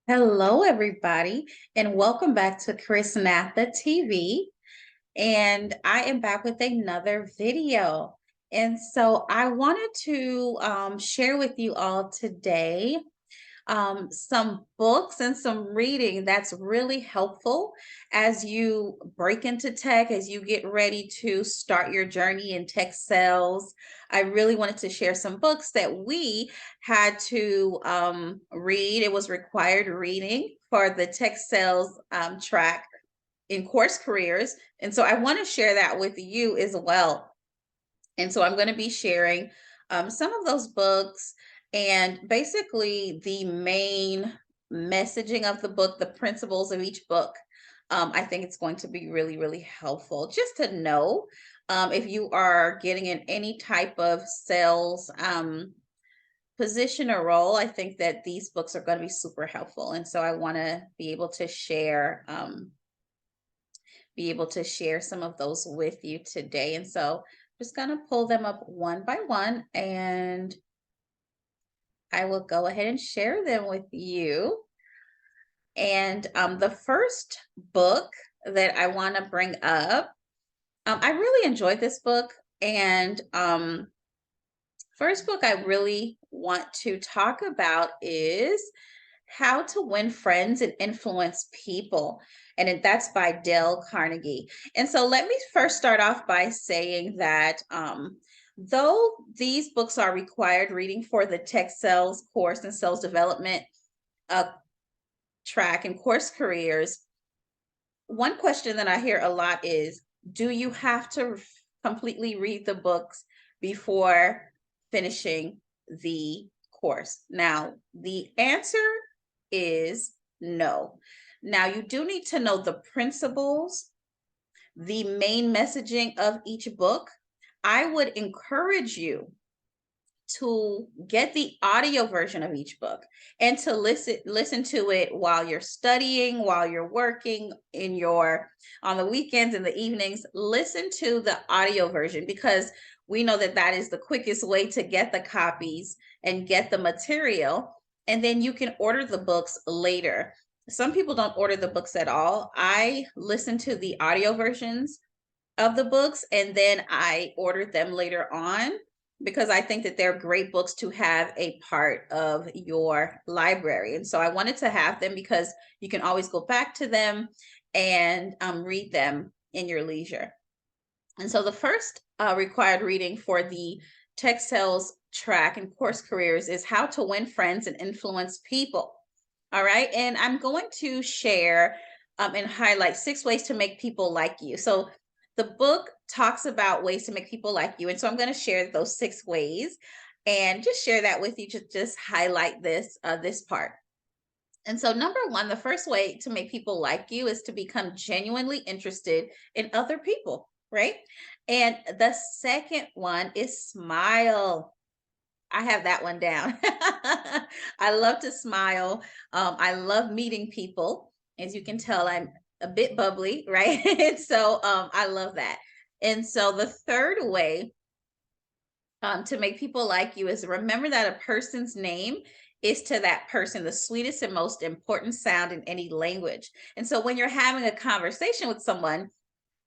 Hello, everybody, and welcome back to Chris Natha TV. And I am back with another video. And so I wanted to share with you all today some books and some reading that's really helpful as you break into tech, as you get ready to start your journey in tech sales. I really wanted to share some books that we had to read. It was required reading for the tech sales track in course careers. And so I want to share that with you as well. And so I'm going to be sharing some of those books and basically the main messaging of the book, the principles of each book. I think it's going to be really, really helpful just to know if you are getting in any type of sales position or role. I think that these books are going to be super helpful. And so I want to be able to share some of those with you today. And so just going to pull them up one by one, and I will go ahead and share them with you. And the first book that I want to bring up, I really enjoyed this book. And first book I really want to talk about is How to Win Friends and Influence People. And that's by Dale Carnegie. And so let me first start off by saying that though these books are required reading for the tech sales course and sales development uh, track and course careers, one question that I hear a lot is, do you have to completely read the books before finishing the course? Now, the answer is no. Now, you do need to know the principles, the main messaging of each book. I would encourage you to get the audio version of each book and to listen to it while you're studying, while you're working in your on the weekends and the evenings. Listen to the audio version, because we know that that is the quickest way to get the copies and get the material, and then you can order the books later. Some people don't order the books at all. I listen to the audio versions of the books and then I ordered them later on, because I think that they're great books to have a part of your library. And so I wanted to have them because you can always go back to them and read them in your leisure. And so the first required reading for the tech sales track and course careers is How to Win Friends and Influence People. All right. And I'm going to share and highlight 6 ways to make people like you. So the book talks about ways to make people like you. And so I'm going to share those 6 ways and just share that with you to just highlight this part. And so number 1, the first way to make people like you is to become genuinely interested in other people, right? And the second one is smile. I have that one down. I love to smile. I love meeting people. As you can tell, I'm a bit bubbly, right? And so I love that. And so the third way to make people like you is remember that a person's name is to that person the sweetest and most important sound in any language. And so when you're having a conversation with someone,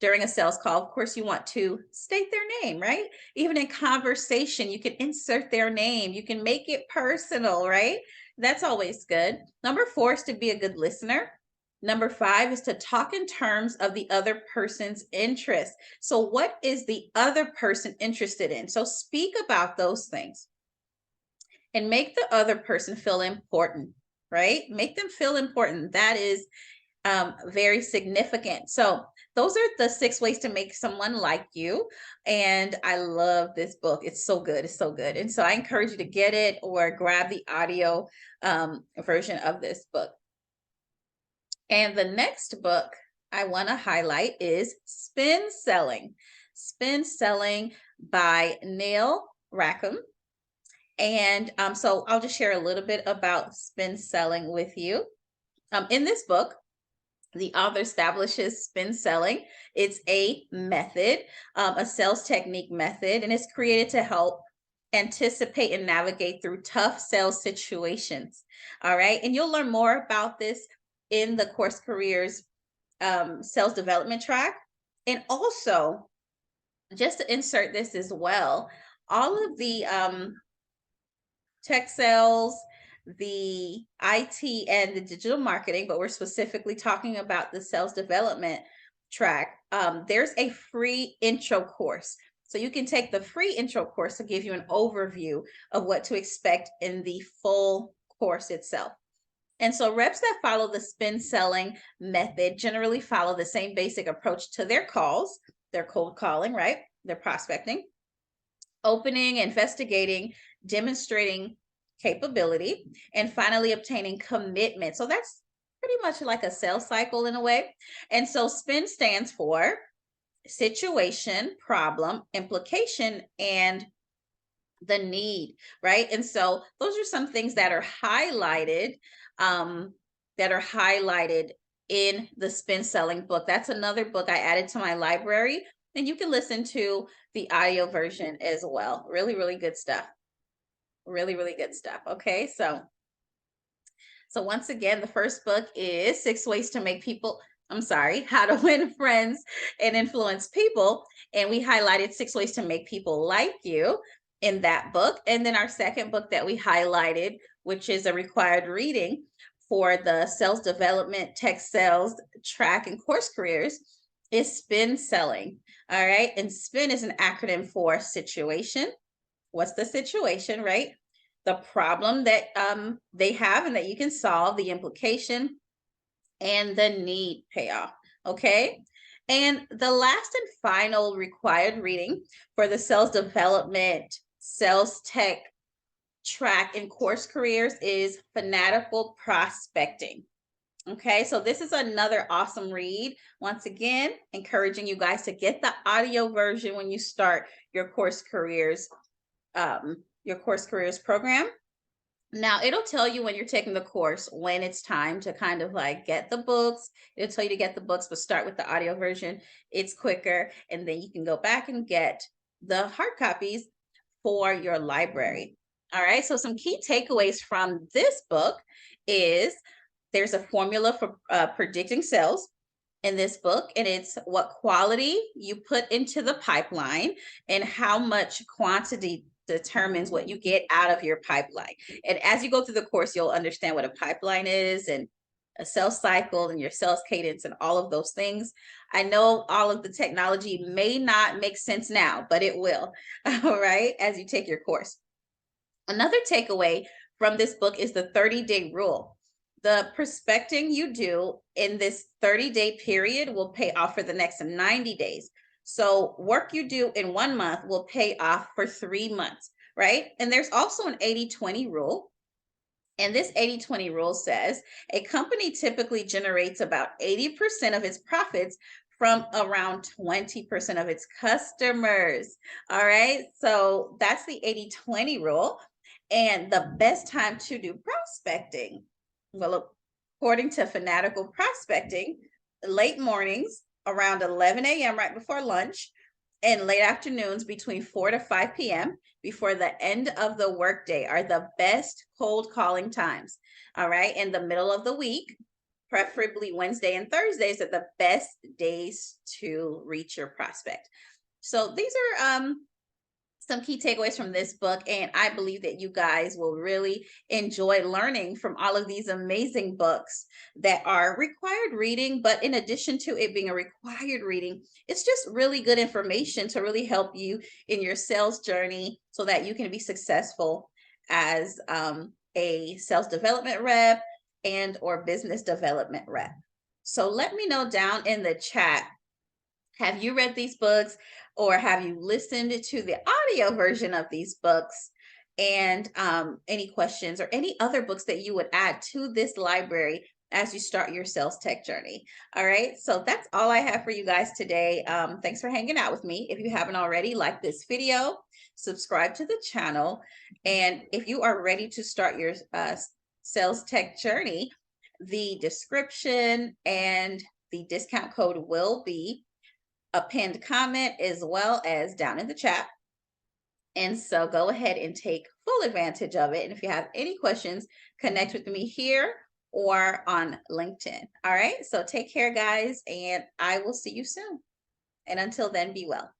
during a sales call, of course, you want to state their name, right? Even in conversation, you can insert their name. You can make it personal, right? That's always good. Number 4 is to be a good listener. Number 5 is to talk in terms of the other person's interest. So what is the other person interested in? So speak about those things and make the other person feel important, right? Make them feel important. That is very significant. So those are the 6 ways to make someone like you. And I love this book. It's so good. It's so good. And so I encourage you to get it or grab the audio version of this book. And the next book I want to highlight is Spin Selling. Spin Selling by Neil Rackham. And so I'll just share a little bit about spin selling with you. In this book, the author establishes spin selling. It's a method, a sales technique method, and it's created to help anticipate and navigate through tough sales situations. All right. And you'll learn more about this in the Course Careers sales development track. And also, just to insert this as well, all of the tech sales, the IT, and the digital marketing, but we're specifically talking about the sales development track. There's a free intro course. So you can take the free intro course to give you an overview of what to expect in the full course itself. And so reps that follow the spin selling method generally follow the same basic approach to their calls, their cold calling, right? Their prospecting, opening, investigating, demonstrating capability, and finally obtaining commitment. So that's pretty much like a sales cycle in a way. And so SPIN stands for situation, problem, implication, and the need, right? And so those are some things that are highlighted, um, in the Spin Selling book. That's another book I added to my library, and you can listen to the audio version as well. Really, really good stuff. Really, really good stuff. Okay, so once again, the first book is How to Win Friends and Influence People. And we highlighted 6 ways to make people like you in that book. And then our second book that we highlighted, which is a required reading for the sales development, tech sales track, and course careers, is Spin Selling. All right. And SPIN is an acronym for situation. What's the situation, right? The problem that they have and that you can solve, the implication, and the need payoff. Okay. And the last and final required reading for the sales development, sales tech track, and course careers is Fanatical Prospecting. Okay, so this is another awesome read. Once again, encouraging you guys to get the audio version when you start your course careers program. Now it'll tell you when you're taking the course when it's time to kind of like get the books. It'll tell you to get the books, but start with the audio version. It's quicker, and then you can go back and get the hard copies for your library. All right, so some key takeaways from this book is there's a formula for predicting sales in this book, and it's what quality you put into the pipeline and how much quantity determines what you get out of your pipeline. And as you go through the course, you'll understand what a pipeline is and a sales cycle and your sales cadence and all of those things. I know all of the technology may not make sense now, but it will, all right, as you take your course. Another takeaway from this book is the 30-day rule. The prospecting you do in this 30-day period will pay off for the next 90 days. So work you do in 1 month will pay off for 3 months, right? And there's also an 80-20 rule. And this 80-20 rule says a company typically generates about 80% of its profits from around 20% of its customers. All right. So that's the 80-20 rule. And the best time to do prospecting, well, according to Fanatical Prospecting, late mornings around 11 a.m. right before lunch, and late afternoons between 4 to 5 p.m. before the end of the workday are the best cold calling times. All right. In the middle of the week, preferably Wednesday and Thursdays, are the best days to reach your prospect. So these are some key takeaways from this book, and I believe that you guys will really enjoy learning from all of these amazing books that are required reading. But in addition to it being a required reading, it's just really good information to really help you in your sales journey so that you can be successful as a sales development rep and or business development rep. So let me know down in the chat, have you read these books, or have you listened to the audio version of these books? And any questions or any other books that you would add to this library as you start your sales tech journey. All right, so that's all I have for you guys today. Thanks for hanging out with me. If you haven't already, like this video, subscribe to the channel. And if you are ready to start your sales tech journey, the description and the discount code will be a pinned comment as well as down in the chat. And so go ahead and take full advantage of it. And if you have any questions, connect with me here or on LinkedIn. All right. So take care, guys, and I will see you soon. And until then, be well.